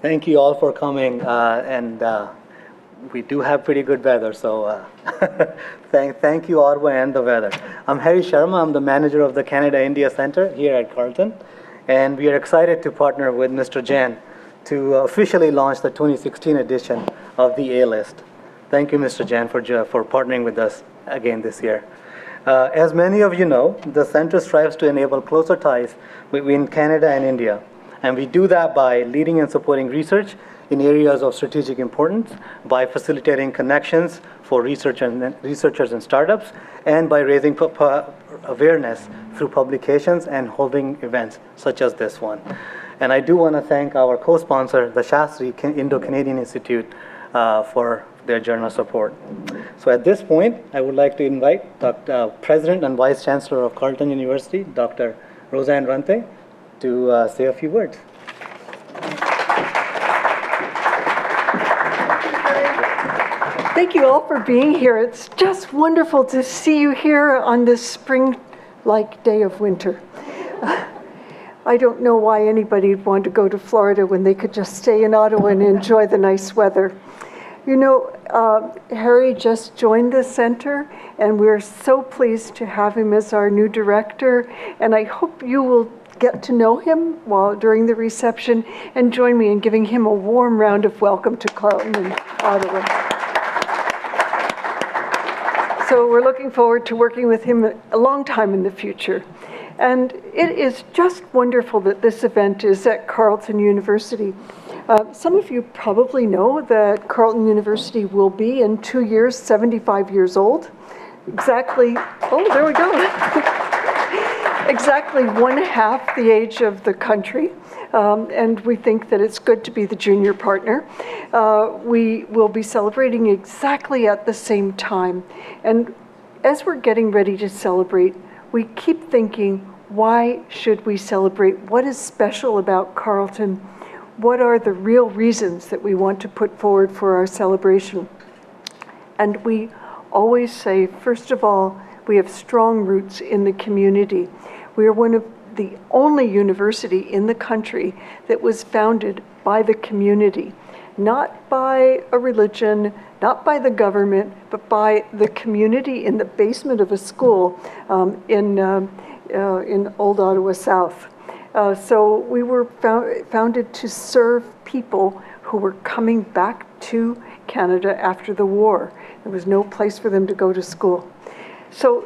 Thank you all for coming, and we do have pretty good weather, so thank you, Orwa, and the weather. I'm Harry Sharma. I'm the manager of the Canada-India Center here at Carleton, and we are excited to partner with Mr. Jain to officially launch the 2016 edition of the A-List. Thank you, Mr. Jain, for partnering with us again this year. As many of you know, the center strives to enable closer ties between Canada and India. And we do that by leading and supporting research in areas of strategic importance, by facilitating connections for researchers and startups, and by raising awareness through publications and holding events such as this one. And I do want to thank our co-sponsor, the Shastri Indo-Canadian Institute, for their generous support. So at this point, I would like to invite President and Vice Chancellor of Carleton University, Dr. Roseanne Rante, to say a few words. Thank you all for being here. It's just wonderful to see you here on this spring-like day of winter. I don't know why anybody would want to go to Florida when they could just stay in Ottawa and enjoy the nice weather. You know, Harry just joined the center, and we're so pleased to have him as our new director, and I hope you will get to know him during the reception and join me in giving him a warm round of welcome to Carleton and Ottawa. So we're looking forward to working with him a long time in the future. And it is just wonderful that this event is at Carleton University. Some of you probably know that Carleton University will be in 2 years 75 years old. Exactly, oh, there we go. Exactly 1/2 the age of the country, and we think that it's good to be the junior partner. We will be celebrating exactly at the same time, and as we're getting ready to celebrate, we keep thinking, why should we celebrate? What is special about Carleton? What are the real reasons that we want to put forward for our celebration? And we always say, first of all, we have strong roots in the community. We are one of the only university in the country that was founded by the community, not by a religion, not by the government, but by the community in the basement of a school in Old Ottawa South. So we were founded to serve people who were coming back to Canada after the war. There was no place for them to go to school. So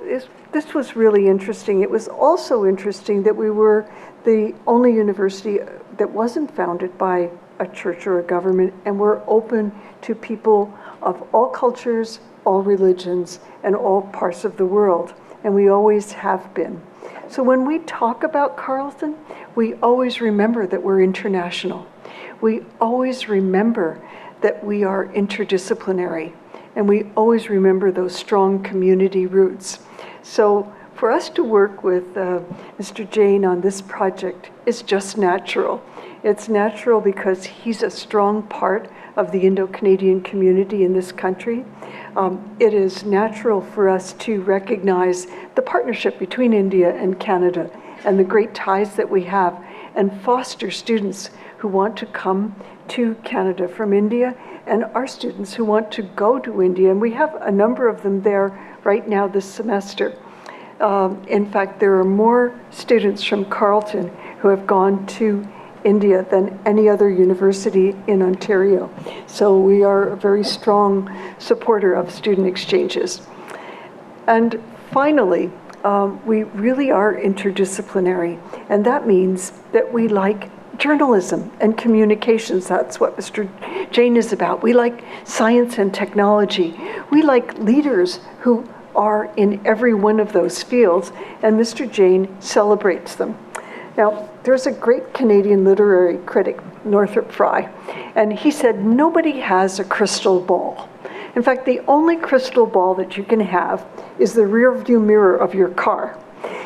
this was really interesting. It was also interesting that we were the only university that wasn't founded by a church or a government, and we're open to people of all cultures, all religions, and all parts of the world, and we always have been. So when we talk about Carleton, we always remember that we're international. We always remember that we are interdisciplinary, and we always remember those strong community roots. So for us to work with Mr. Jain on this project is just natural. It's natural because he's a strong part of the Indo-Canadian community in this country. It is natural for us to recognize the partnership between India and Canada and the great ties that we have, and foster students who want to come to Canada from India, and our students who want to go to India. And we have a number of them there right now this semester. In fact, there are more students from Carleton who have gone to India than any other university in Ontario. So we are a very strong supporter of student exchanges. And finally, we really are interdisciplinary, and that means that we like journalism and communications. That's what Mr. Jain is about. We like science and technology. We like leaders who are in every one of those fields, and Mr. Jain celebrates them. Now, there's a great Canadian literary critic, Northrop Frye, and he said, nobody has a crystal ball. In fact, the only crystal ball that you can have is the rear view mirror of your car.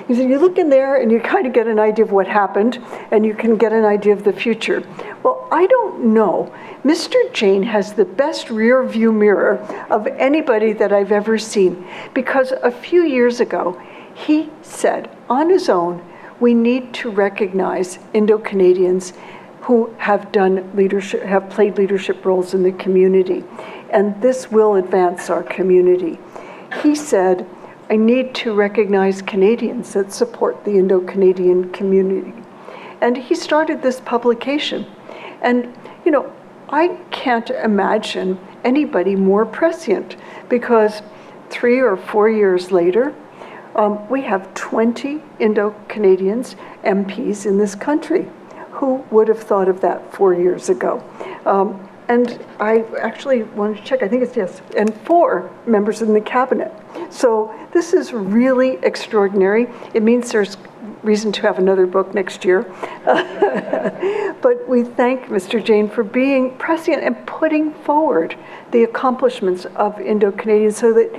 He said, you look in there and you kind of get an idea of what happened, and you can get an idea of the future. Well, I don't know. Mr. Jain has the best rear view mirror of anybody that I've ever seen, because a few years ago, he said on his own, we need to recognize Indo-Canadians who have done leadership, have played leadership roles in the community. And this will advance our community. He said, I need to recognize Canadians that support the Indo-Canadian community. And he started this publication. And, you know, I can't imagine anybody more prescient, because 3 or 4 years later, we have 20 Indo-Canadians MPs in this country. Who would have thought of that 4 years ago? And I actually wanted to check, I think it's yes, and 4 members in the cabinet. So this is really extraordinary. It means there's reason to have another book next year. But we thank Mr. Jain for being prescient and putting forward the accomplishments of Indo-Canadians so that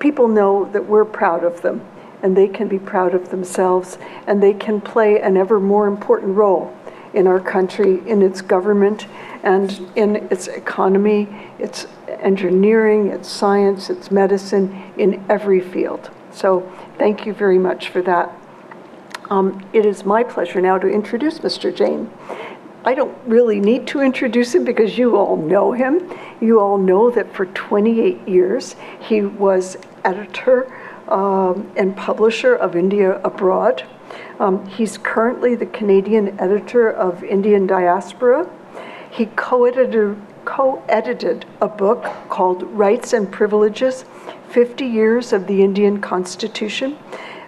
people know that we're proud of them, and they can be proud of themselves, and they can play an ever more important role in our country, in its government, and in its economy, its engineering, its science, its medicine, in every field. So thank you very much for that. It is my pleasure now to introduce Mr. Jain. I don't really need to introduce him because you all know him. You all know that for 28 years he was editor and publisher of India Abroad. He's currently the Canadian editor of Indian Diaspora. He co-edited a book called Rights and Privileges, 50 Years of the Indian Constitution.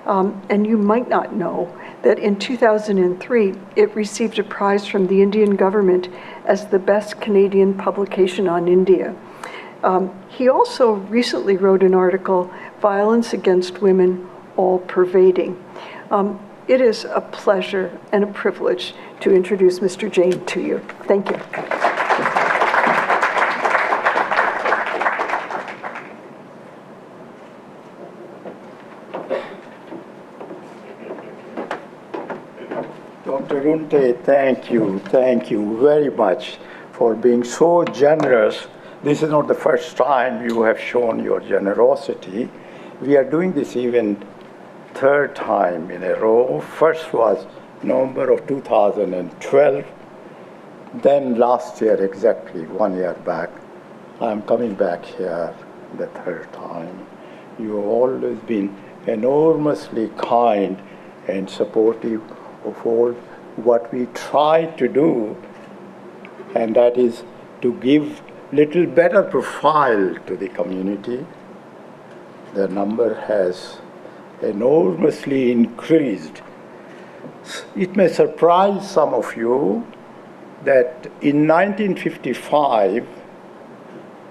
And you might not know that in 2003, it received a prize from the Indian government as the best Canadian publication on India. He also recently wrote an article, Violence Against Women, All Pervading. It is a pleasure and a privilege to introduce Mr. Jain to you. Thank you. Dr. Runte, thank you very much for being so generous. This is not the first time you have shown your generosity. We are doing this event 3rd time in a row. First was November of 2012. Then last year, exactly 1 year back, I'm coming back here the 3rd time. You have always been enormously kind and supportive of all what we try to do, and that is to give little better profile to the community. The number has enormously increased. It may surprise some of you that in 1955,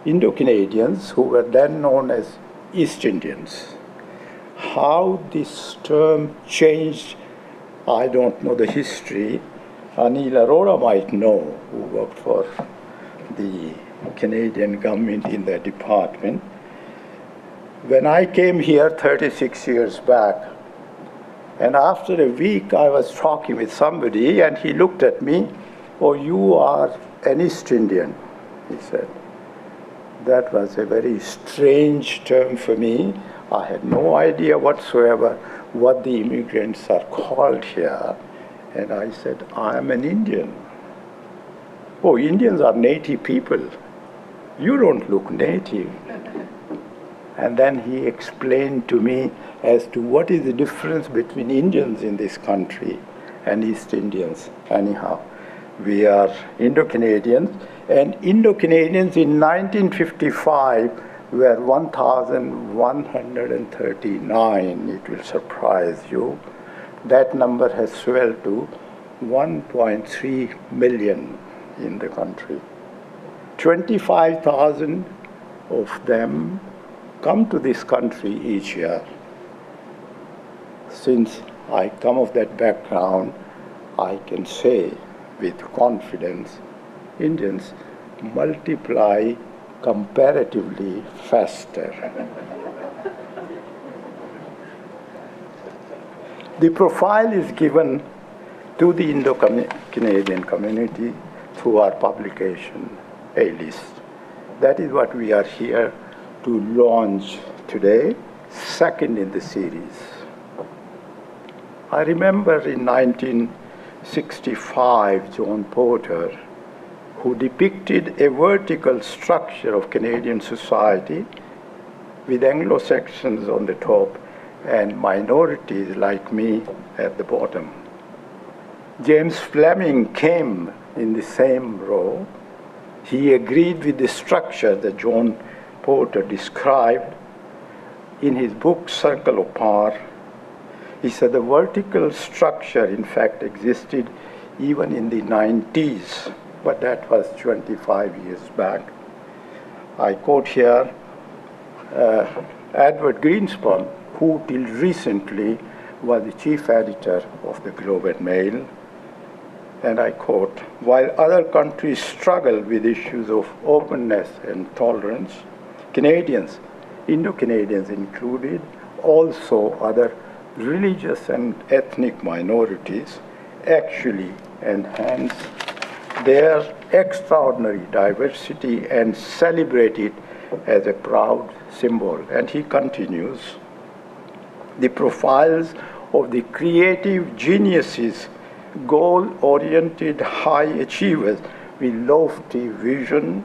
Indo-Canadians, who were then known as East Indians, how this term changed, I don't know the history. Anil Arora might know, who worked for the Canadian government in the department. When I came here 36 years back, and after a week I was talking with somebody and he looked at me, "Oh, you are an East Indian," he said. That was a very strange term for me. I had no idea whatsoever what the immigrants are called here. And I said, "I am an Indian." "Oh, Indians are native people. You don't look native." And then he explained to me as to what is the difference between Indians in this country and East Indians. Anyhow, we are Indo-Canadians, and Indo-Canadians in 1955 were 1,139. It will surprise you. That number has swelled to 1.3 million in the country. 25,000 of them come to this country each year. Since I come of that background, I can say with confidence, Indians multiply comparatively faster. The profile is given to the Indo-Canadian community through our publication, A-List. That is what we are here to launch today, second in the series. I remember in 19 1965 John Porter, who depicted a vertical structure of Canadian society with Anglo-Saxons on the top and minorities like me at the bottom. James Fleming came in the same row. He agreed with the structure that John Porter described in his book, Circle of Power. He said the vertical structure, in fact, existed even in the 90s, but that was 25 years back. I quote here Edward Greenspan, who till recently was the chief editor of the Globe and Mail, and I quote, "While other countries struggle with issues of openness and tolerance, Canadians, Indo-Canadians included, also other religious and ethnic minorities, actually enhance their extraordinary diversity and celebrate it as a proud symbol." And he continues, "The profiles of the creative geniuses, goal-oriented high achievers with lofty vision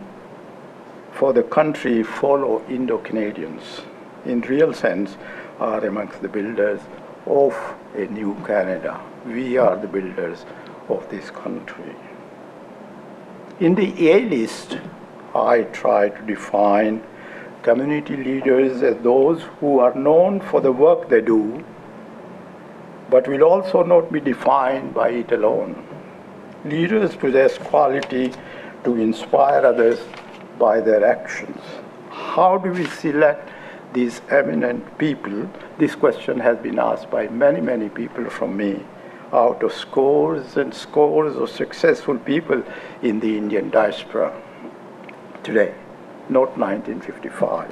for the country follow Indo-Canadians. In real sense, are amongst the builders of a new Canada. We are the builders of this country." In the A list, I try to define community leaders as those who are known for the work they do, but will also not be defined by it alone. Leaders possess quality to inspire others by their actions. How do we select these eminent people? This question has been asked by many, many people from me, out of scores and scores of successful people in the Indian diaspora today, not 1955.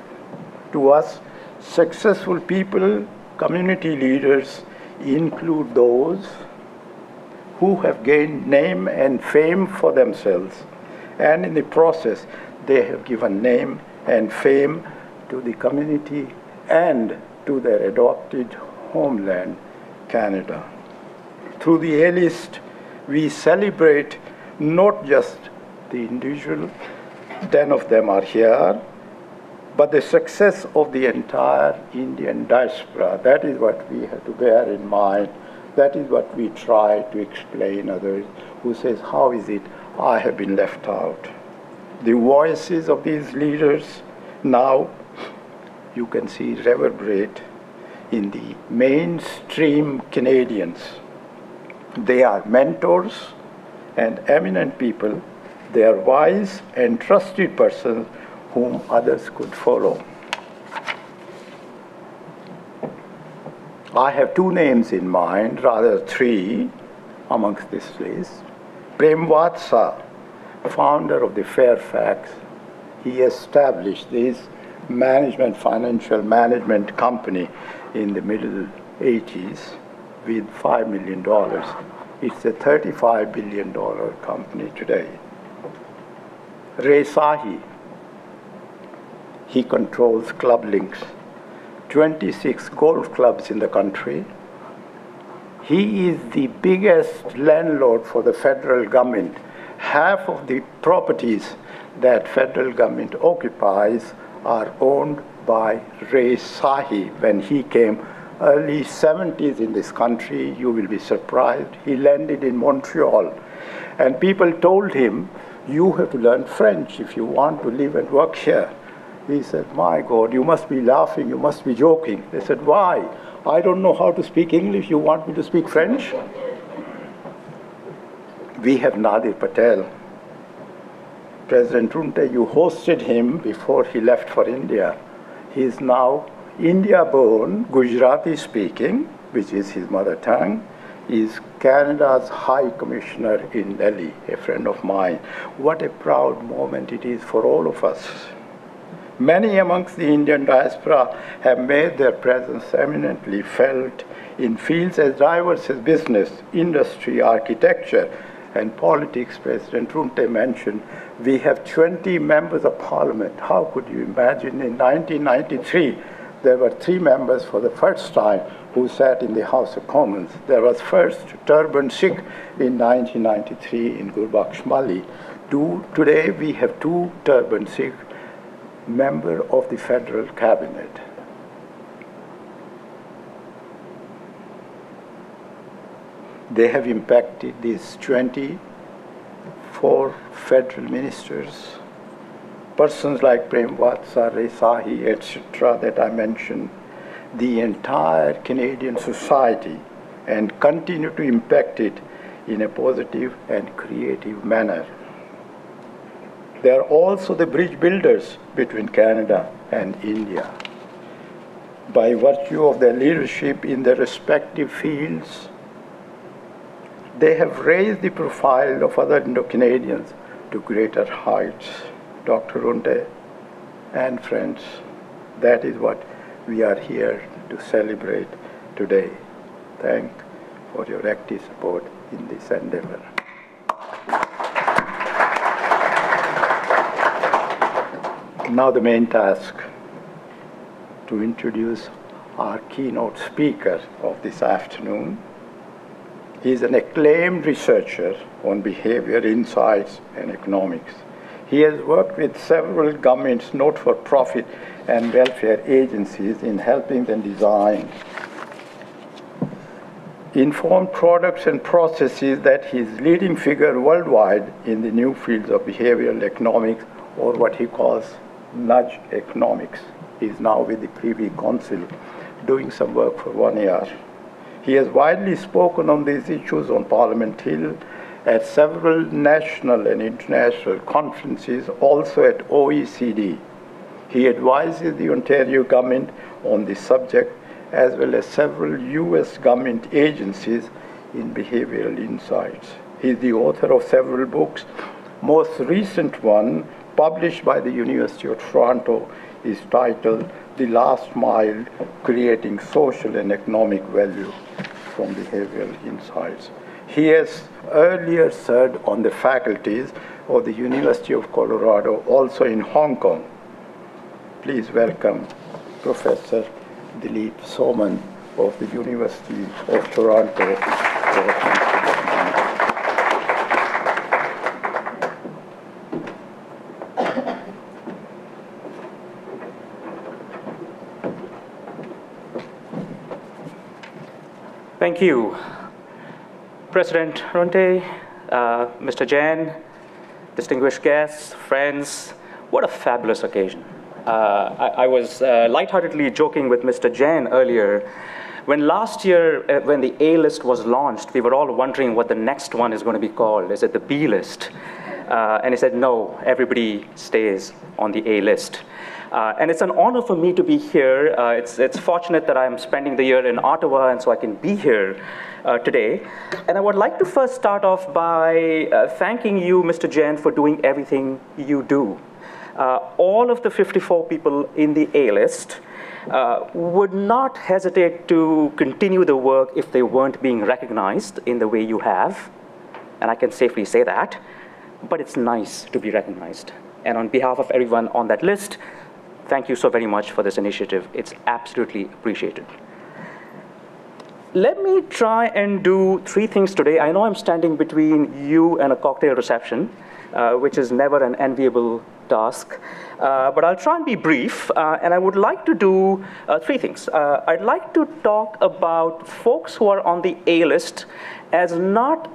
To us, successful people, community leaders, include those who have gained name and fame for themselves, and in the process, they have given name and fame to the community and to their adopted homeland, Canada. Through the A list, we celebrate not just the individual, 10 of them are here, but the success of the entire Indian diaspora. That is what we have to bear in mind. That is what we try to explain others who says, how is it I have been left out? The voices of these leaders now, you can see, reverberate in the mainstream Canadians. They are mentors and eminent people. They are wise and trusted persons whom others could follow. I have two names in mind, rather three, amongst this list. Prem Watsa, founder of the Fairfax. He established this financial management company in the middle 80s with $5 million. It's a $35 billion company today. Ray Sahi, he controls Club Links, 26 golf clubs in the country. He is the biggest landlord for the federal government. Half of the properties that federal government occupies are owned by Ray Sahi. When he came early 70s in this country, you will be surprised, he landed in Montreal. And people told him, you have to learn French if you want to live and work here. He said, my God, you must be laughing, you must be joking. They said, why? I don't know how to speak English, you want me to speak French? We have Nadir Patel. President Runte, you hosted him before he left for India. He is now India-born, Gujarati-speaking, which is his mother tongue. He is Canada's High Commissioner in Delhi, a friend of mine. What a proud moment it is for all of us. Many amongst the Indian diaspora have made their presence eminently felt in fields as diverse as business, industry, architecture, and politics. President Runte mentioned we have 20 members of parliament. How could you imagine? In 1993, there were 3 members for the first time who sat in the House of Commons. There was first Turban Sikh in 1993 in Gurbaksh Mali. Today we have two Turban Sikh members of the federal cabinet. They have impacted these 24 federal ministers, persons like Prem, Watsa, Resahi, etc. that I mentioned, the entire Canadian society, and continue to impact it in a positive and creative manner. They are also the bridge builders between Canada and India. By virtue of their leadership in their respective fields, they have raised the profile of other Indo-Canadians to greater heights. Dr. Runte and friends, that is what we are here to celebrate today. Thank you for your active support in this endeavor. Now the main task, to introduce our keynote speaker of this afternoon. He is an acclaimed researcher on behavior, insights, and economics. He has worked with several governments, not-for-profit, and welfare agencies in helping them design informed products and processes that he is leading figure worldwide in the new fields of behavioral economics, or what he calls nudge economics. He is now with the Privy Council doing some work for 1 year. He has widely spoken on these issues on Parliament Hill, at several national and international conferences, also at OECD. He advises the Ontario government on this subject, as well as several US government agencies in behavioral insights. He is the author of several books. Most recent one, published by the University of Toronto, is titled The Last Mile, Creating Social and Economic Value from Behavioral Insights. He has earlier served on the faculties of the University of Colorado, also in Hong Kong. Please welcome Professor Dilip Soman of the University of Toronto. Thank you, President Runte, Mr. Jain, distinguished guests, friends. What a fabulous occasion. I was lightheartedly joking with Mr. Jain earlier. When last year, when the A list was launched, we were all wondering what the next one is going to be called. Is it the B list? And he said, no, everybody stays on the A list. And it's an honor for me to be here. It's fortunate that I'm spending the year in Ottawa, and so I can be here today. And I would like to first start off by thanking you, Mr. Jain, for doing everything you do. All of the 54 people in the A list would not hesitate to continue the work if they weren't being recognized in the way you have. And I can safely say that. But it's nice to be recognized. And on behalf of everyone on that list, thank you so very much for this initiative. It's absolutely appreciated. Let me try and do 3 things today. I know I'm standing between you and a cocktail reception, which is never an enviable task. But I'll try and be brief. And I would like to do 3 things. I'd like to talk about folks who are on the A list as not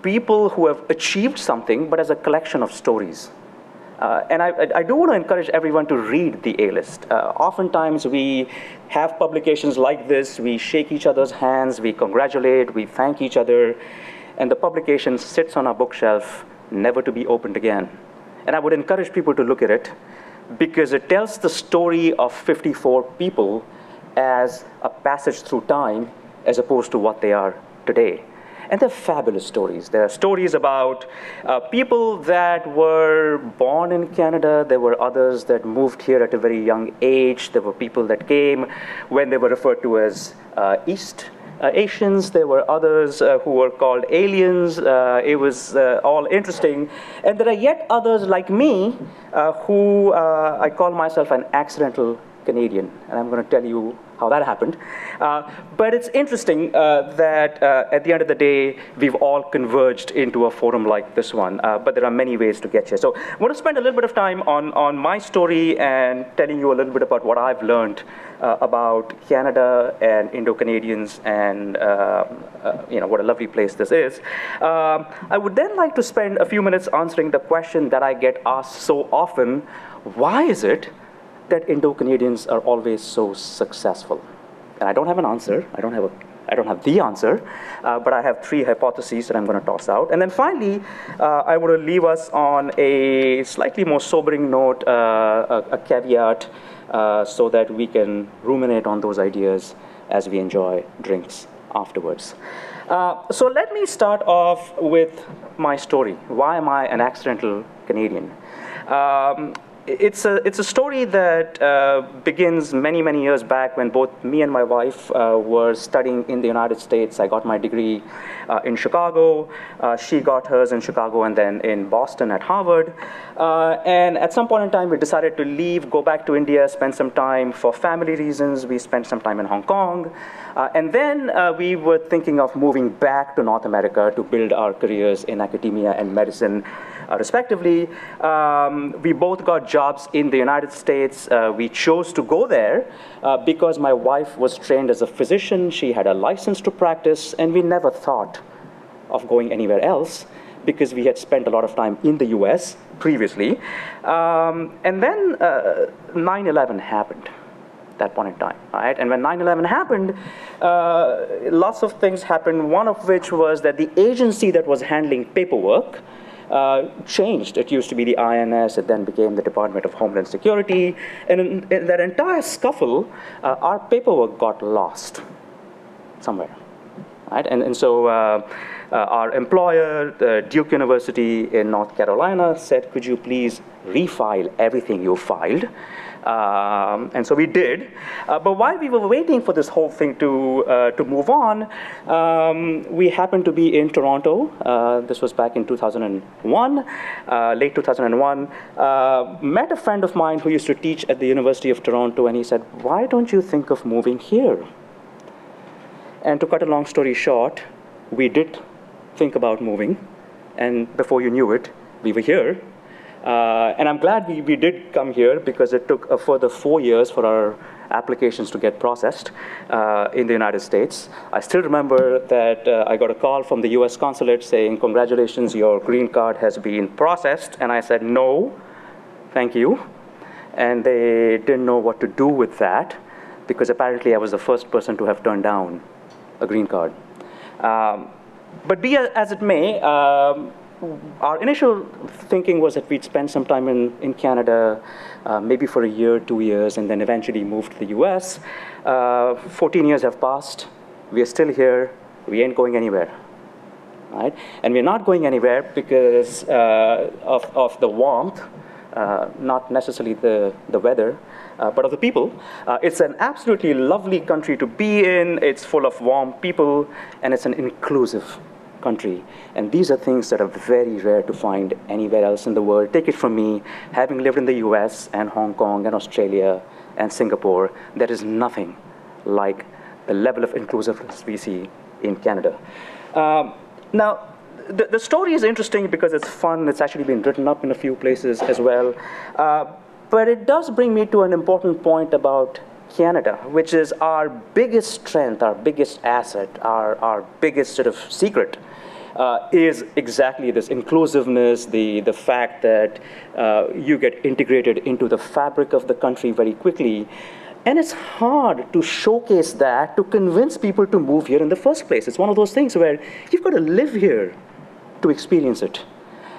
people who have achieved something, but as a collection of stories. And I do want to encourage everyone to read the A-list. Oftentimes we have publications like this, we shake each other's hands, we congratulate, we thank each other, and the publication sits on our bookshelf, never to be opened again. And I would encourage people to look at it, because it tells the story of 54 people as a passage through time, as opposed to what they are today. And they're fabulous stories. There are stories about people that were born in Canada. There were others that moved here at a very young age. There were people that came when they were referred to as East Asians. There were others who were called aliens. It was all interesting. And there are yet others like me who I call myself an accidental Canadian. And I'm going to tell you how that happened. But it's interesting that at the end of the day, we've all converged into a forum like this one. But there are many ways to get here. So I want to spend a little bit of time on my story and telling you a little bit about what I've learned about Canada and Indo-Canadians and what a lovely place this is. I would then like to spend a few minutes answering the question that I get asked so often: why is it that Indo-Canadians are always so successful? And I don't have an answer. I don't have the answer, but I have three hypotheses that I'm going to toss out. And then finally, I want to leave us on a slightly more sobering note, a caveat, so that we can ruminate on those ideas as we enjoy drinks afterwards. So let me start off with my story. Why am I an accidental Canadian? It's a story that begins many, many years back when both me and my wife were studying in the United States. I got my degree in Chicago. She got hers in Chicago and then in Boston at Harvard. And at some point in time, we decided to leave, go back to India, spend some time for family reasons. We spent some time in Hong Kong. And then we were thinking of moving back to North America to build our careers in academia and medicine, respectively. We both got jobs in the United States. We chose to go there because my wife was trained as a physician. She had a license to practice, and we never thought of going anywhere else because we had spent a lot of time in the US previously. And then 9/11 happened. That point in time, right? And when 9/11 happened, lots of things happened, one of which was that the agency that was handling paperwork changed. It used to be the INS, it then became the Department of Homeland Security, and in that entire scuffle, our paperwork got lost somewhere, right? And so our employer, Duke University in North Carolina, said, could you please refile everything you filed? And so we did. But while we were waiting for this whole thing to move on, we happened to be in Toronto. This was back in 2001, late 2001. Met a friend of mine who used to teach at the University of Toronto, and he said, why don't you think of moving here? And to cut a long story short, we did think about moving. And before you knew it, we were here. And I'm glad we did come here because it took a further 4 years for our applications to get processed in the United States. I still remember that I got a call from the US consulate saying, congratulations, your green card has been processed. And I said, no, thank you. And they didn't know what to do with that because apparently I was the first person to have turned down a green card. But be as it may, our initial thinking was that we'd spend some time in Canada, maybe for a year, 2 years, and then eventually move to the US. 14 years have passed. We are still here. We ain't going anywhere, right? And we're not going anywhere because of the warmth, not necessarily the weather, but of the people. It's an absolutely lovely country to be in. It's full of warm people, and it's an inclusive country. And these are things that are very rare to find anywhere else in the world. Take it from me, having lived in the US and Hong Kong and Australia and Singapore, there is nothing like the level of inclusiveness we see in Canada. Now, the story is interesting because it's fun. It's actually been written up in a few places as well. But it does bring me to an important point about Canada, which is our biggest strength, our biggest asset, our biggest sort of secret, is exactly this inclusiveness, the fact that you get integrated into the fabric of the country very quickly. And it's hard to showcase that, to convince people to move here in the first place. It's one of those things where you've got to live here to experience it.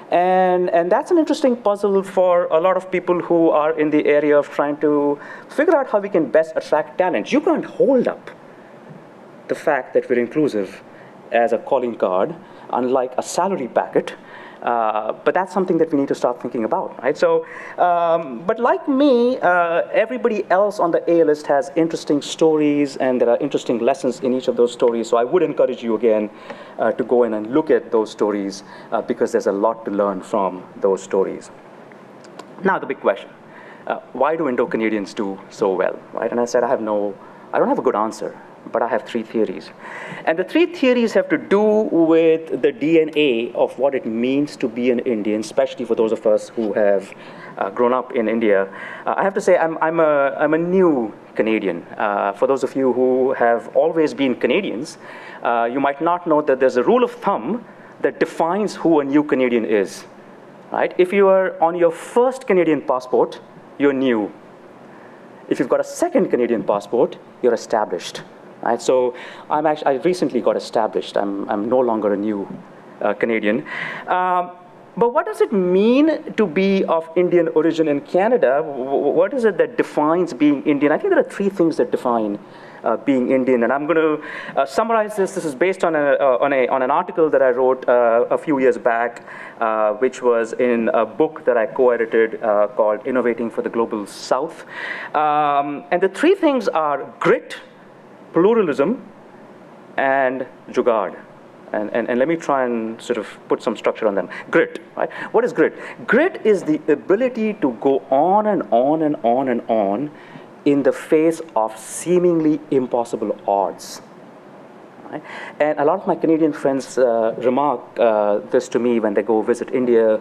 And that's an interesting puzzle for a lot of people who are in the area of trying to figure out how we can best attract talent. You can't hold up the fact that we're inclusive as a calling card, unlike a salary packet. But that's something that we need to start thinking about, right? So, but like me, everybody else on the A list has interesting stories, and there are interesting lessons in each of those stories. So I would encourage you again to go in and look at those stories because there's a lot to learn from those stories. Now the big question, why do Indo-Canadians do so well, right? And I said I have no I don't have a good answer, but I have three theories. And the three theories have to do with the DNA of what it means to be an Indian, especially for those of us who have grown up in India. I have to say, I'm a new Canadian. For those of you who have always been Canadians, you might not know that there's a rule of thumb that defines who a new Canadian is. Right? If you are on your first Canadian passport, you're new. If you've got a second Canadian passport, you're established. Right? So I recently got established. I'm no longer a new Canadian. But what does it mean to be of Indian origin in Canada? What is it that defines being Indian? I think there are three things that define being Indian, and I'm going to summarize this. This is based on an article that I wrote a few years back, which was in a book that I co-edited called Innovating for the Global South. And the three things are grit, pluralism, and jugaad. And let me try and sort of put some structure on them. Grit, right? What is grit? Grit is the ability to go on and on and on and on in the face of seemingly impossible odds. Right? And a lot of my Canadian friends remark this to me when they go visit India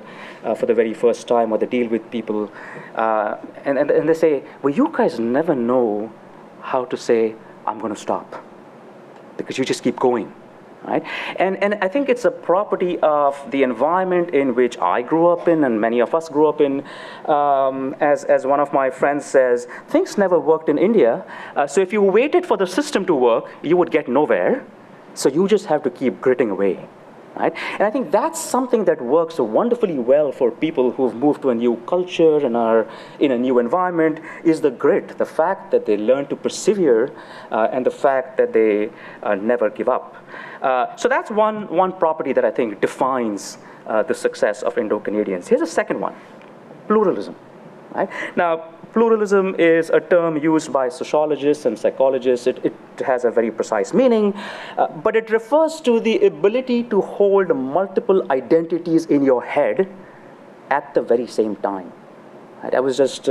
for the very first time, or they deal with people, and they say, well, you guys never know how to say, I'm going to stop, because you just keep going. Right? And I think it's a property of the environment in which I grew up in, and many of us grew up in. As one of my friends says, things never worked in India. So if you waited for the system to work, you would get nowhere. So you just have to keep gritting away. Right? And I think that's something that works wonderfully well for people who've moved to a new culture and are in a new environment, is the grit, the fact that they learn to persevere, and the fact that they never give up. So that's one property that I think defines the success of Indo-Canadians. Here's a second one, pluralism. Right? Now, pluralism is a term used by sociologists and psychologists. It has a very precise meaning, but it refers to the ability to hold multiple identities in your head at the very same time. Right? I was just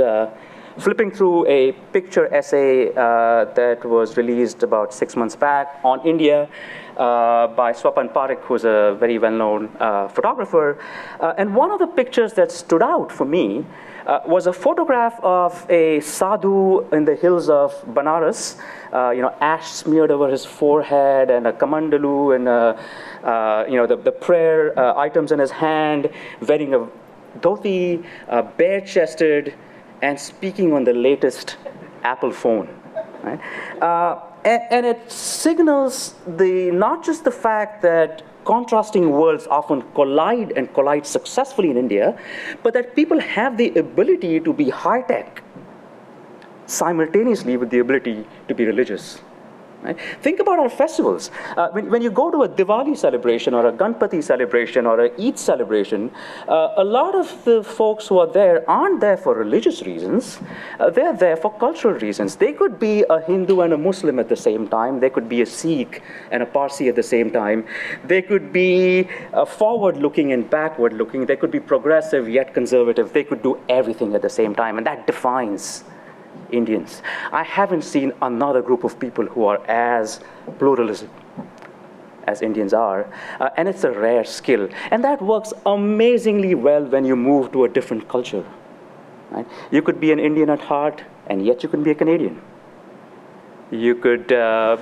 flipping through a picture essay that was released about 6 months back on India by Swapan Parekh, who's a very well-known photographer. And one of the pictures that stood out for me was a photograph of a sadhu in the hills of Banaras, ash smeared over his forehead, and a kamandalu, and the prayer items in his hand, wearing a dhoti, bare-chested, and speaking on the latest Apple phone. Right? And it signals not just the fact that contrasting worlds often collide, and collide successfully in India, but that people have the ability to be high-tech simultaneously with the ability to be religious. Right? Think about our festivals. When you go to a Diwali celebration, or a Ganpati celebration, or a Eid celebration, a lot of the folks who are there aren't there for religious reasons. They're there for cultural reasons. They could be a Hindu and a Muslim at the same time. They could be a Sikh and a Parsi at the same time. They could be forward-looking and backward-looking. They could be progressive yet conservative. They could do everything at the same time, and that defines Indians. I haven't seen another group of people who are as pluralistic as Indians are, and it's a rare skill. And that works amazingly well when you move to a different culture. Right? You could be an Indian at heart, and yet you can be a Canadian. You could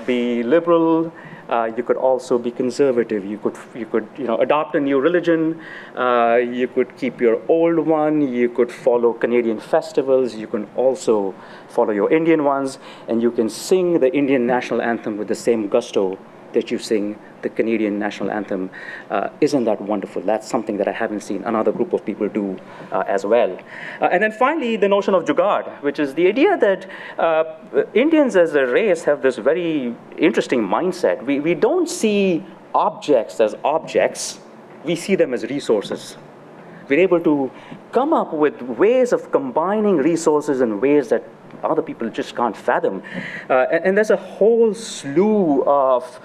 be liberal. You could also be conservative. You could adopt a new religion. You could keep your old one. You could follow Canadian festivals. You can also follow your Indian ones, and you can sing the Indian national anthem with the same gusto that you sing the Canadian national anthem. Isn't that wonderful? That's something that I haven't seen another group of people do as well. And then finally, the notion of jugaad, which is the idea that Indians as a race have this very interesting mindset. We don't see objects as objects. We see them as resources. We're able to come up with ways of combining resources in ways that other people just can't fathom. And there's a whole slew of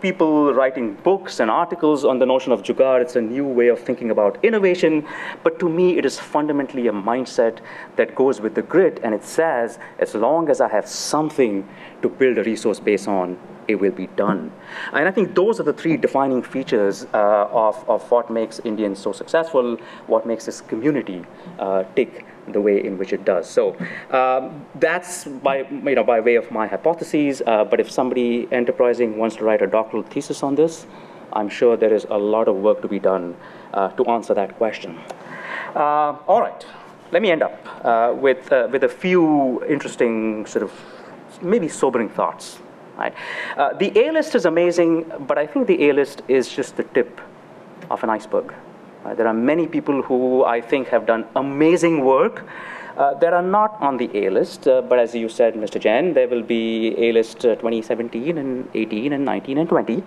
people writing books and articles on the notion of jugaad. It's a new way of thinking about innovation. But to me, it is fundamentally a mindset that goes with the grit, and it says, as long as I have something to build a resource base on, it will be done. And I think those are the three defining features of what makes Indians so successful, what makes this community tick the way in which it does. So that's by way of my hypotheses. But if somebody enterprising wants to write a doctoral thesis on this, I'm sure there is a lot of work to be done to answer that question. All right, let me end up with a few interesting sort of maybe sobering thoughts. Right. The A-list is amazing, but I think the A-list is just the tip of an iceberg. There are many people who I think have done amazing work that are not on the A-list, but as you said, Mr. Jain, there will be A-list 2017 and 18 and 19 and 20.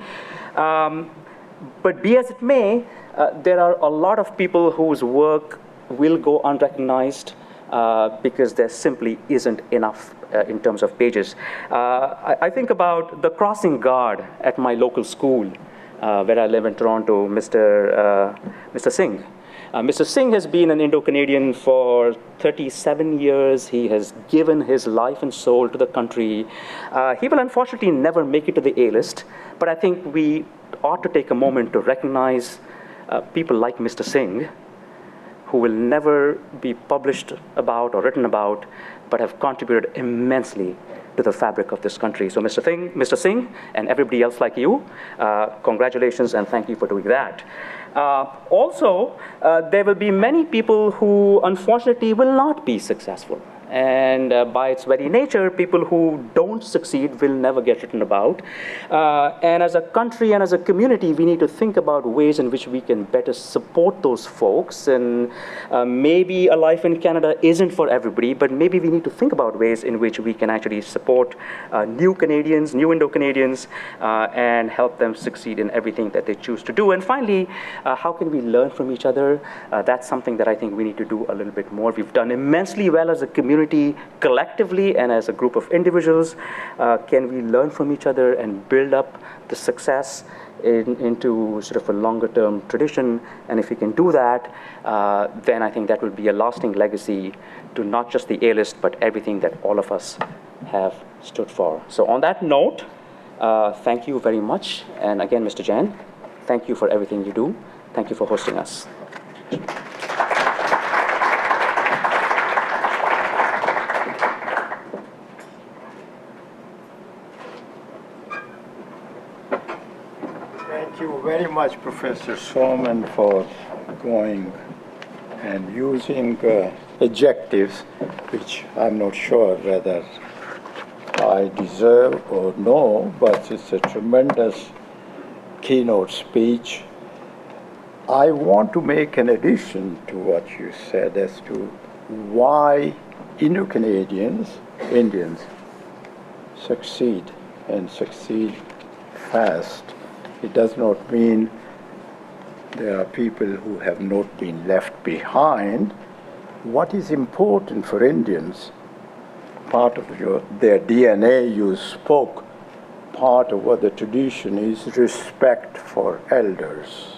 But be as it may, there are a lot of people whose work will go unrecognized because there simply isn't enough in terms of pages. I think about the crossing guard at my local school where I live in Toronto, Mr. Singh. Mr. Singh has been an Indo-Canadian for 37 years. He has given his life and soul to the country. He will unfortunately never make it to the A-list, but I think we ought to take a moment to recognize people like Mr. Singh, who will never be published about or written about, but have contributed immensely to the fabric of this country. So Mr. Singh, and everybody else like you, congratulations and thank you for doing that. Also, there will be many people who unfortunately will not be successful. And by its very nature, people who don't succeed will never get written about. And as a country and as a community, we need to think about ways in which we can better support those folks. And maybe a life in Canada isn't for everybody, but maybe we need to think about ways in which we can actually support new Canadians, new Indo-Canadians, and help them succeed in everything that they choose to do. And finally, how can we learn from each other? That's something that I think we need to do a little bit more. We've done immensely well as a community collectively and as a group of individuals. Can we learn from each other and build up the success into sort of a longer term tradition? And if we can do that, then I think that will be a lasting legacy to not just the A-list, but everything that all of us have stood for. So on that note, thank you very much. And again, Mr. Jain, thank you for everything you do. Thank you for hosting us. Thank you very much, Professor Soman, for going and using adjectives which I'm not sure whether I deserve or no, but it's a tremendous keynote speech. I want to make an addition to what you said as to why Indo-Canadians, Indians, succeed and succeed fast. It does not mean there are people who have not been left behind. What is important for Indians, part of their DNA you spoke, part of what the tradition is respect for elders.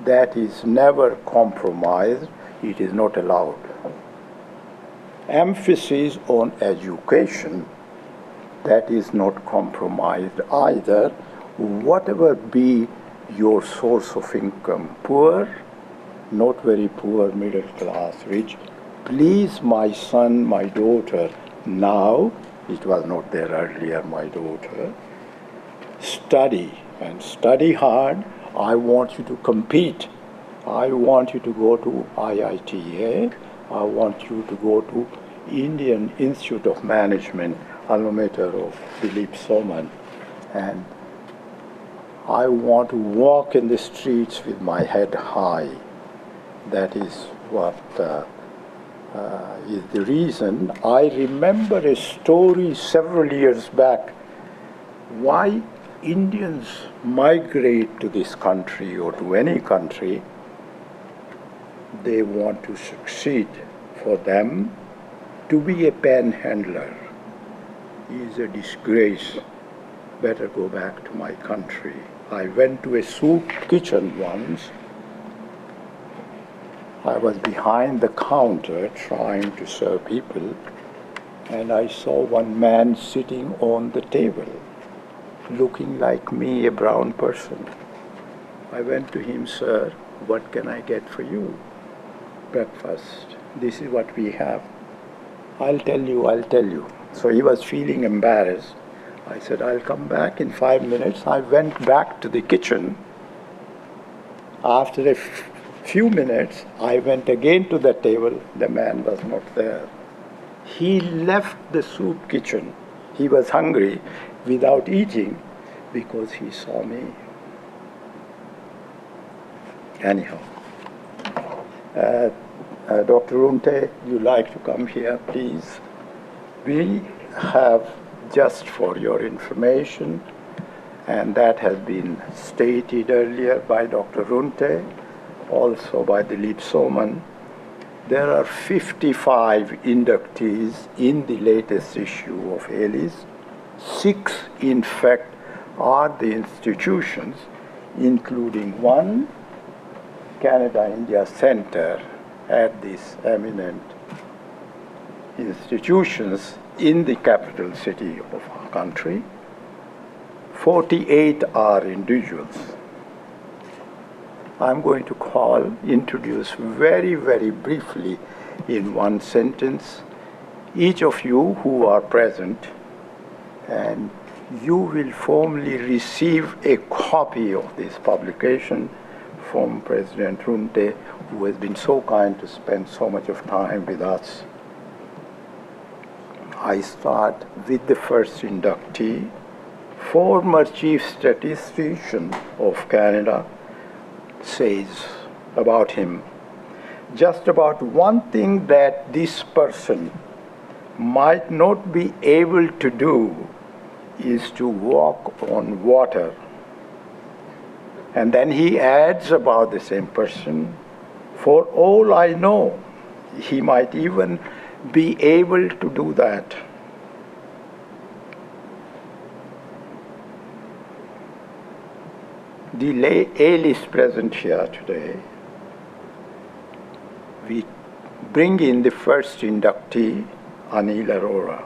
That is never compromised, it is not allowed. Emphasis on education, that is not compromised either. Whatever be your source of income, poor, not very poor, middle class, rich, please, my son, my daughter, now, it was not there earlier, my daughter, study and study hard. I want you to compete. I want you to go to IITA. I want you to go to Indian Institute of Management, alma mater of Dilip Soman, and I want to walk in the streets with my head high. That is what is the reason. I remember a story several years back why Indians migrate to this country or to any country. They want to succeed. For them, to be a panhandler is a disgrace. better go back to my country. I went to a soup kitchen once. I was behind the counter trying to serve people, and I saw one man sitting on the table, looking like me, a brown person. I went to him, "Sir, what can I get for you? Breakfast. This is what we have." I'll tell you. So he was feeling embarrassed. I said, "I'll come back in 5 minutes." I went back to the kitchen. After a few minutes, I went again to the table. The man was not there. He left the soup kitchen. He was hungry without eating because he saw me. Anyhow, Dr. Runte, you like to come here, please? We have, just for your information, and that has been stated earlier by Dr. Runte, also by the lead Soman, there are 55 inductees in the latest issue of ALIS. 6, in fact, are the institutions, including one Canada-India Center at these eminent institutions in the capital city of our country. 48 are individuals. I'm going to introduce very, very briefly in one sentence each of you who are present, and you will formally receive a copy of this publication from President Runte, who has been so kind to spend so much of time with us. I start with the first inductee, former Chief Statistician of Canada, says about him, "Just about one thing that this person might not be able to do is to walk on water." And then he adds about the same person, "For all I know, he might even be able to do that." The ALIS present here today, we bring in the first inductee, Anil Arora,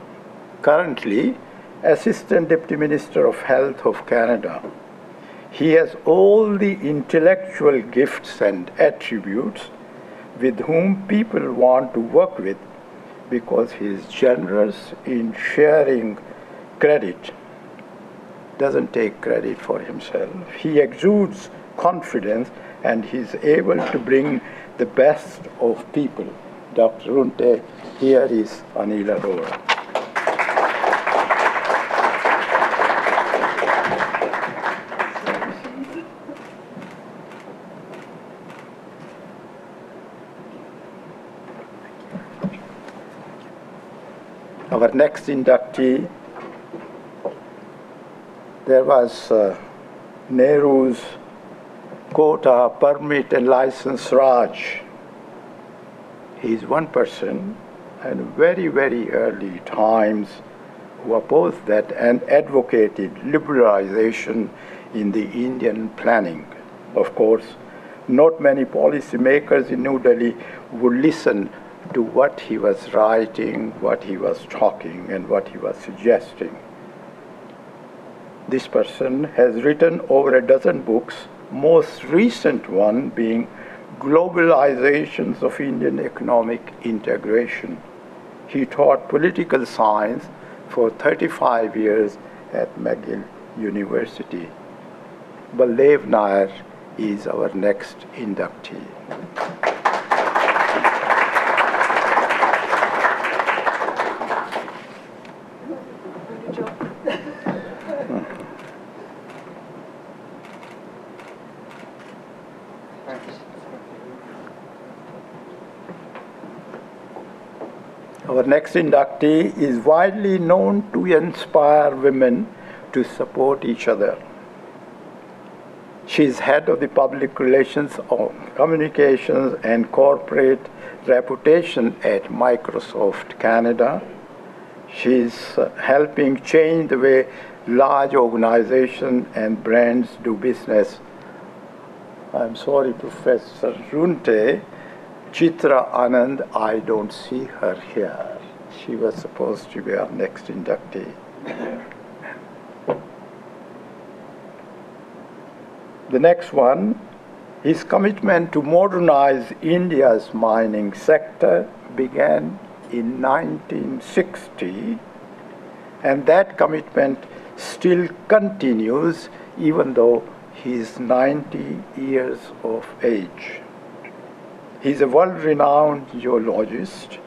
currently Assistant Deputy Minister of Health of Canada. He has all the intellectual gifts and attributes with whom people want to work with because he is generous in sharing credit, doesn't take credit for himself. He exudes confidence and he's able to bring the best of people. Dr. Runte, here is Anil Arora. Our next inductee, there was Nehru's quota, permit and license Raj. He is one person, and very, very early times who opposed that and advocated liberalization in the Indian planning. Of course, not many policymakers in New Delhi would listen to what he was writing, what he was talking, and what he was suggesting. This person has written over a dozen books, most recent one being Globalizations of Indian Economic Integration. He taught political science for 35 years at McGill University. Baldev Nair is our next inductee. Our next inductee is widely known to inspire women to support each other. She is head of the public relations, communications and corporate reputation at Microsoft Canada. She is helping change the way large organizations and brands do business. I'm sorry, Professor Runte, Chitra Anand, I don't see her here. She was supposed to be our next inductee. The next one, his commitment to modernize India's mining sector began in 1960, and that commitment still continues even though he is 90 years of age. He's a world-renowned geologist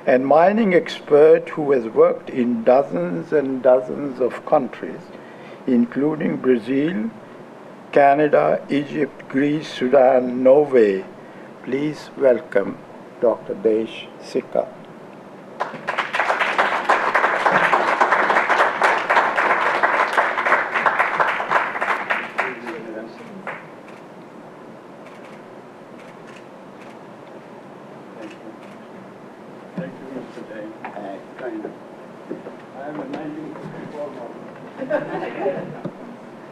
and mining expert who has worked in dozens and dozens of countries, including Brazil, Canada, Egypt, Greece, Sudan, Norway. Please welcome Dr. Desh Sikka.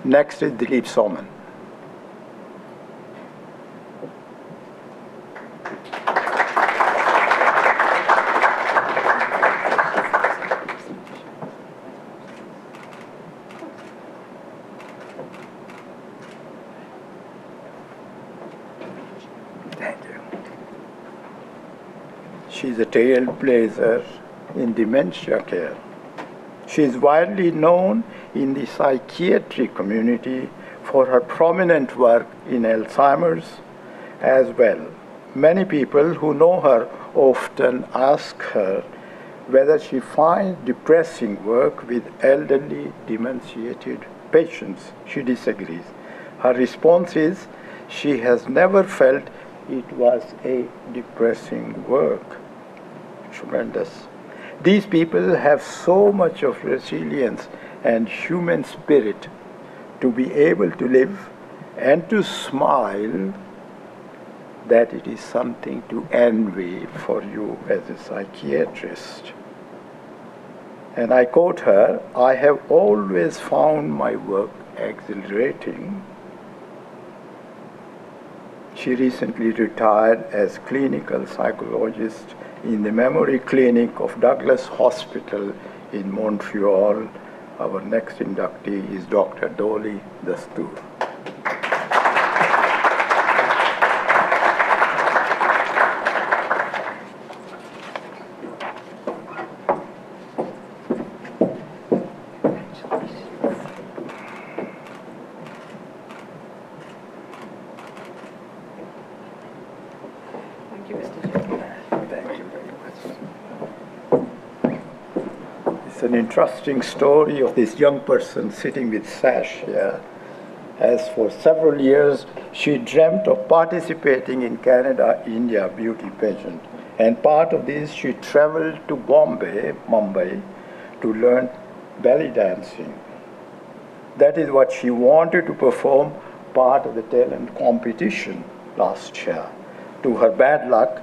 Next is Dilip Soman. Thank you. She's a trailblazer in dementia care. She is widely known in the psychiatry community for her prominent work in Alzheimer's as well. Many people who know her often ask her whether she finds depressing work with elderly, dementia-treated patients. She disagrees. Her response is she has never felt it was a depressing work. Tremendous. These people have so much of resilience and human spirit to be able to live and to smile that it is something to envy for you as a psychiatrist. And I quote her, "I have always found my work exhilarating." She recently retired as clinical psychologist in the memory clinic of Douglas Hospital in Montreal. Our next inductee is Dr. Dolly Dastoor. It's an interesting story of this young person sitting with sash here. As for several years, she dreamt of participating in Canada-India beauty pageant. And part of this, she traveled to Mumbai, to learn belly dancing. That is what she wanted to perform, part of the talent competition last year. To her bad luck,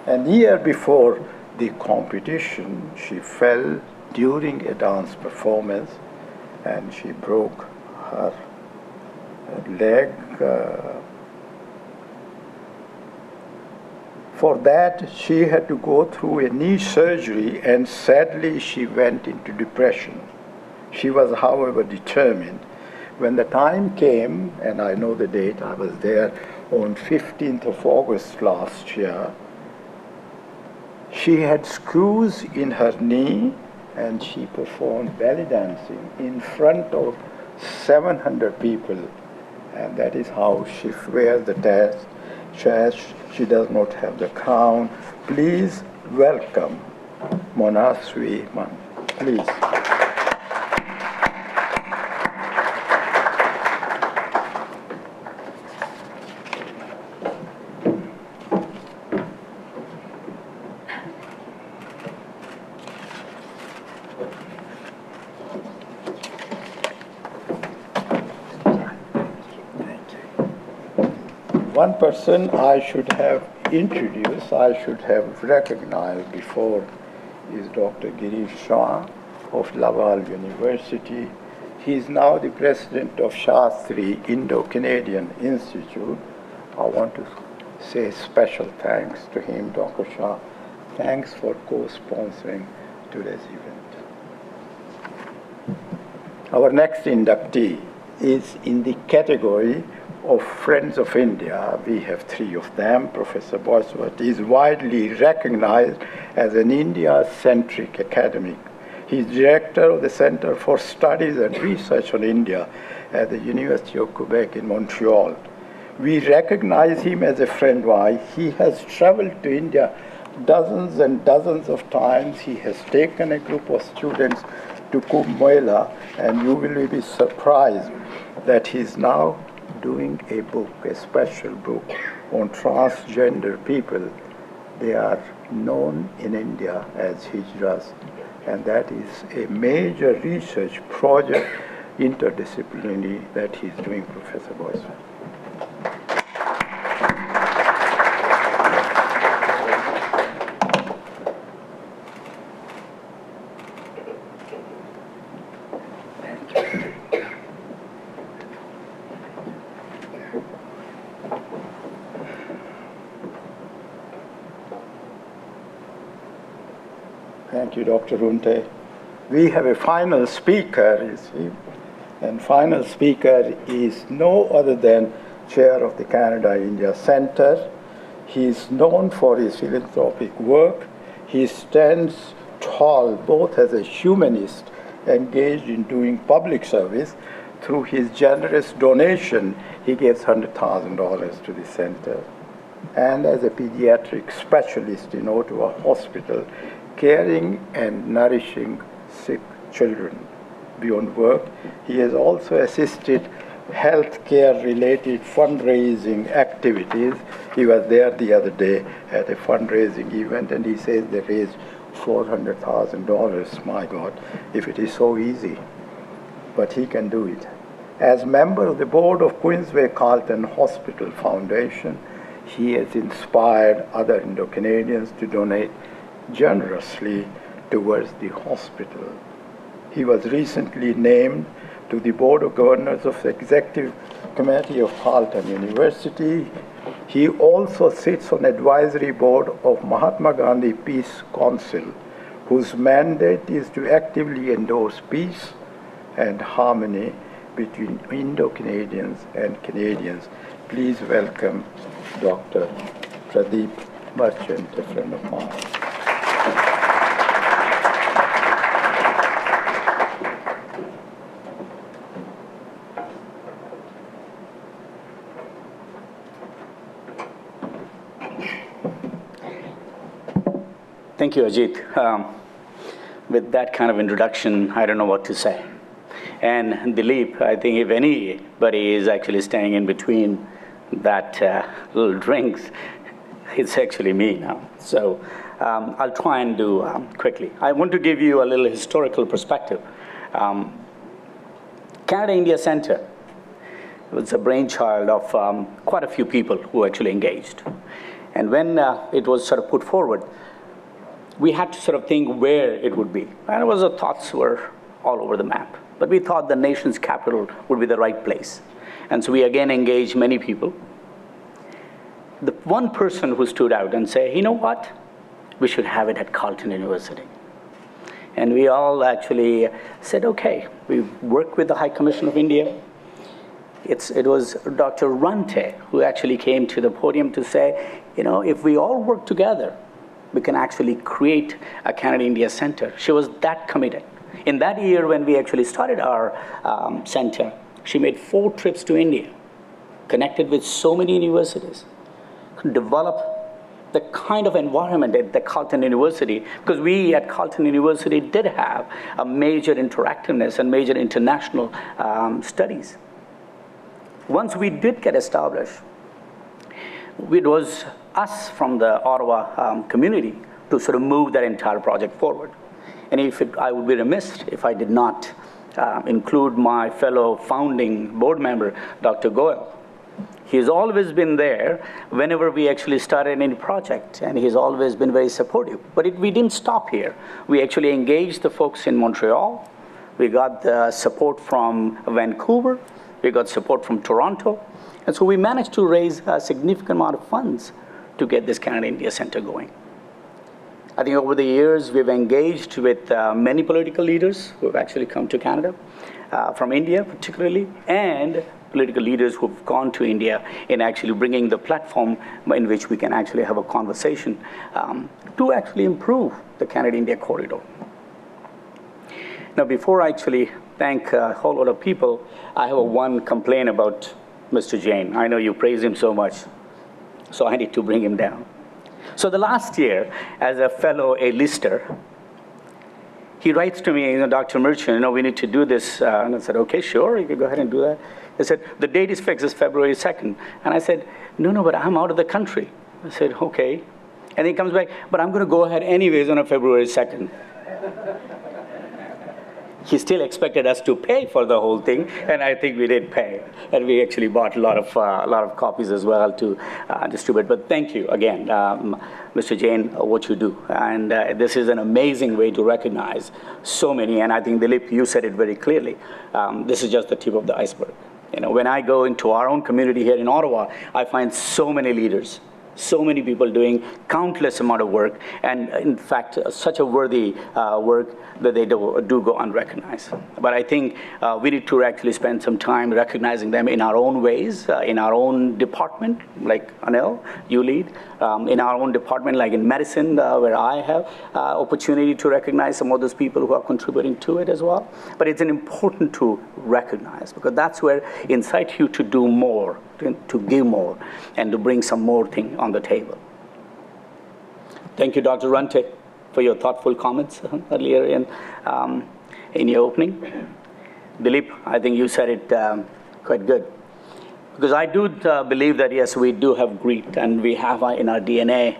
and year before the competition, she fell during a dance performance and she broke her leg. For that, she had to go through a knee surgery, and sadly she went into depression. She was, however, determined. When the time came, and I know the date, I was there on 15th of August last year, she had screws in her knee and she performed belly dancing in front of 700 people. And that is how she wears the sash. She does not have the crown. Please welcome Monaswi Man. Please. One person I should have introduced, I should have recognized before, is Dr. Girish Shah of Laval University. He is now the president of Shastri Indo-Canadian Institute. I want to say special thanks to him, Dr. Shah. Thanks for co-sponsoring today's event. Our next inductee is in the category of Friends of India. We have 3 of them. Professor Boiswert is widely recognized as an India-centric academic. He is director of the Center for Studies and Research on India at the University of Quebec in Montreal. We recognize him as a friend. Why? He has traveled to India dozens and dozens of times. He has taken a group of students to Kumbh Mela, and you will be surprised that he is now doing a book, a special book on transgender people. They are known in India as Hijras, and that is a major research project, interdisciplinary, that he's doing, Professor Boiswert. Thank you, Dr. Runte. We have a final speaker, you see, and final speaker is no other than chair of the Canada-India Centre. He is known for his philanthropic work. He stands tall both as a humanist engaged in doing public service. Through his generous donation, he gives $100,000 to the center. And as a pediatric specialist in Ottawa Hospital, caring and nourishing sick children. Beyond work, he has also assisted healthcare-related fundraising activities. He was there the other day at a fundraising event, and he says they raised $400,000. My God, if it is so easy. But he can do it. As member of the board of Queensway Carleton Hospital Foundation, he has inspired other Indo-Canadians to donate generously towards the hospital. He was recently named to the Board of Governors of the Executive Committee of Carleton University. He also sits on advisory board of Mahatma Gandhi Peace Council, whose mandate is to actively endorse peace and harmony between Indo-Canadians and Canadians. Please welcome Dr. Pradeep Merchant, a friend of mine. Thank you, Ajit. With that kind of introduction, I don't know what to say. And Dilip, I think if anybody is actually standing in between that little drinks, it's actually me now. So I'll try and do quickly. I want to give you a little historical perspective. Canada-India Centre was a brainchild of quite a few people who actually engaged. And when it was sort of put forward, we had to sort of think where it would be. And the thoughts were all over the map. But we thought the nation's capital would be the right place. And so we again engaged many people. The one person who stood out and said, you know what? We should have it at Carleton University. And we all actually said, okay. We worked with the High Commission of India. It was Dr. Runte who actually came to the podium to say, you know, if we all work together, we can actually create a Canada-India Centre. She was that committed. In that year when we actually started our center, she made 4 trips to India, connected with so many universities, develop the kind of environment at the Carleton University, because we at Carleton University did have a major interactiveness and major international studies. Once we did get established, it was us from the Ottawa community to sort of move that entire project forward. And I would be remiss if I did not include my fellow founding board member, Dr. Goel. He's always been there whenever we actually started any project, and he's always been very supportive. But we didn't stop here. We actually engaged the folks in Montreal. We got support from Vancouver. We got support from Toronto. And so we managed to raise a significant amount of funds to get this Canada-India Center going. I think over the years, we've engaged with many political leaders who have actually come to Canada, from India particularly, and political leaders who've gone to India in actually bringing the platform in which we can actually have a conversation to actually improve the Canada-India corridor. Now, before I actually thank a whole lot of people, I have one complaint about Mr. Jain. I know you praise him so much, so I need to bring him down. So the last year, as a fellow A-lister, he writes to me, Dr. Merchant, we need to do this. And I said, okay, sure, you can go ahead and do that. He said, the date is fixed, it's February 2nd. And I said, no, but I'm out of the country. I said, okay. And he comes back, but I'm going to go ahead anyways on a February 2nd. He still expected us to pay for the whole thing, and I think we did pay. And we actually bought a lot of copies as well to distribute. But thank you again, Mr. Jain, what you do. And this is an amazing way to recognize so many. And I think, Dilip, you said it very clearly. This is just the tip of the iceberg. When I go into our own community here in Ottawa, I find so many leaders, so many people doing countless amount of work, and in fact, such a worthy work that they do go unrecognized. But I think we need to actually spend some time recognizing them in our own ways, in our own department, like Anil, you lead, in our own department, like in medicine, where I have opportunity to recognize some of those people who are contributing to it as well. But it's important to recognize, because that's where incite you to do more, to give more, and to bring some more thing on the table. Thank you, Dr. Runte, for your thoughtful comments earlier in your opening. Dilip, I think you said it quite good. Because I do believe that, yes, we do have greed, and we have in our DNA.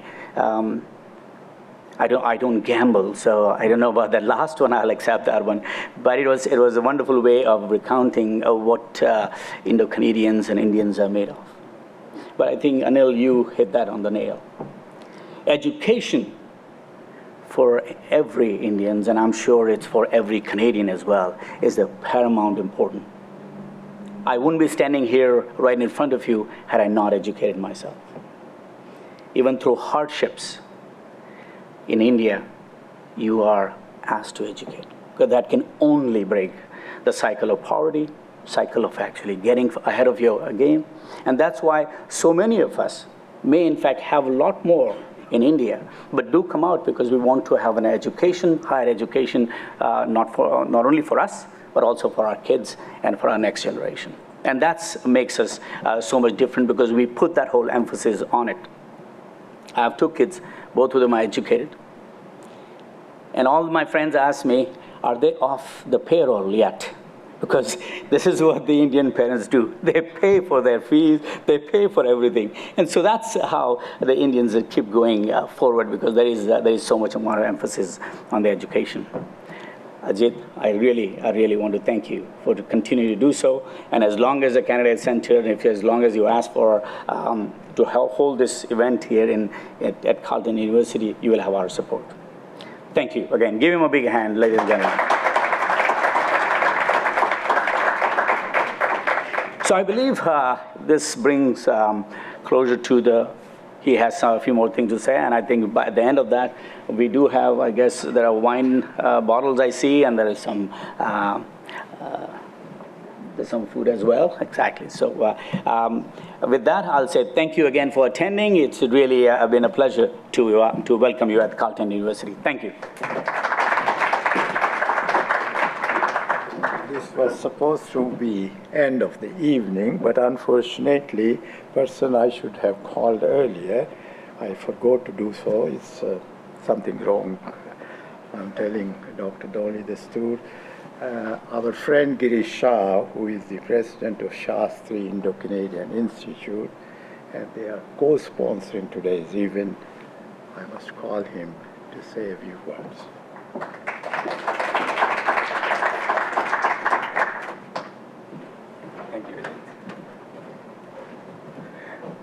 I don't gamble, so I don't know about that last one. I'll accept that one. But it was a wonderful way of recounting what Indo-Canadians and Indians are made of. But I think, Anil, you hit that on the nail. Education for every Indians, and I'm sure it's for every Canadian as well, is the paramount important. I wouldn't be standing here right in front of you had I not educated myself. Even through hardships in India, you are asked to educate, because that can only break the cycle of poverty, cycle of actually getting ahead of your game. And that's why so many of us may in fact have a lot more in India, but do come out because we want to have an education, higher education, not only for us, but also for our kids and for our next generation. And that makes us so much different, because we put that whole emphasis on it. I have two kids, both of them are educated. And all my friends ask me, are they off the payroll yet? Because this is what the Indian parents do. They pay for their fees, they pay for everything. And so that's how the Indians keep going forward, because there is so much amount of emphasis on the education. Ajit, I really want to thank you for continuing to do so. And as long as the Canada Center, as long as you ask for to hold this event here at Carleton University, you will have our support. Thank you. Again, give him a big hand, ladies and gentlemen. So I believe this brings closure to he has a few more things to say, and I think by the end of that, we do have, I guess, there are wine bottles I see, and there is there's some food as well. Exactly. So with that, I'll say thank you again for attending. It's really been a pleasure to welcome you at Carleton University. Thank you. This was supposed to be end of the evening, but unfortunately, person I should have called earlier, I forgot to do so. It's something wrong. I'm telling Dr. Dolly this too. Our friend Girish Shah, who is the president of Shastri Indo-Canadian Institute, and they are co-sponsoring today's event. I must call him to say a few words.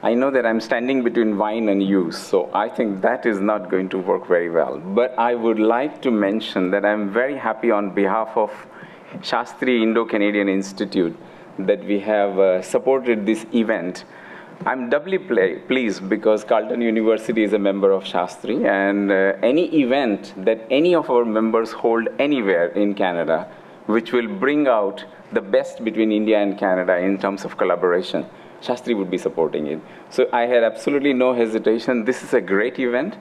I know that I'm standing between wine and you, so I think that is not going to work very well. But I would like to mention that I'm very happy on behalf of Shastri Indo-Canadian Institute that we have supported this event. I'm doubly pleased because Carleton University is a member of Shastri, and any event that any of our members hold anywhere in Canada, which will bring out the best between India and Canada in terms of collaboration, Shastri would be supporting it. So I had absolutely no hesitation. This is a great event,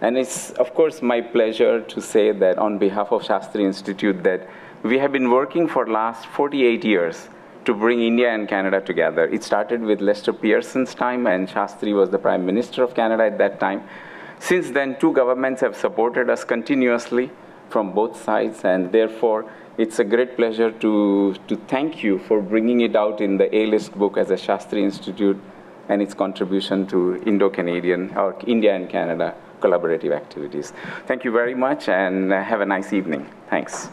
and it's, of course, my pleasure to say that on behalf of Shastri Institute that we have been working for the last 48 years to bring India and Canada together. It started with Lester Pearson's time, and Shastri was the Prime Minister of Canada at that time. Since then, two governments have supported us continuously from both sides, and therefore, it's a great pleasure to thank you for bringing it out in the A-list book as a Shastri Institute and its contribution to Indo-Canadian or India and Canada collaborative activities. Thank you very much, and have a nice evening. Thanks.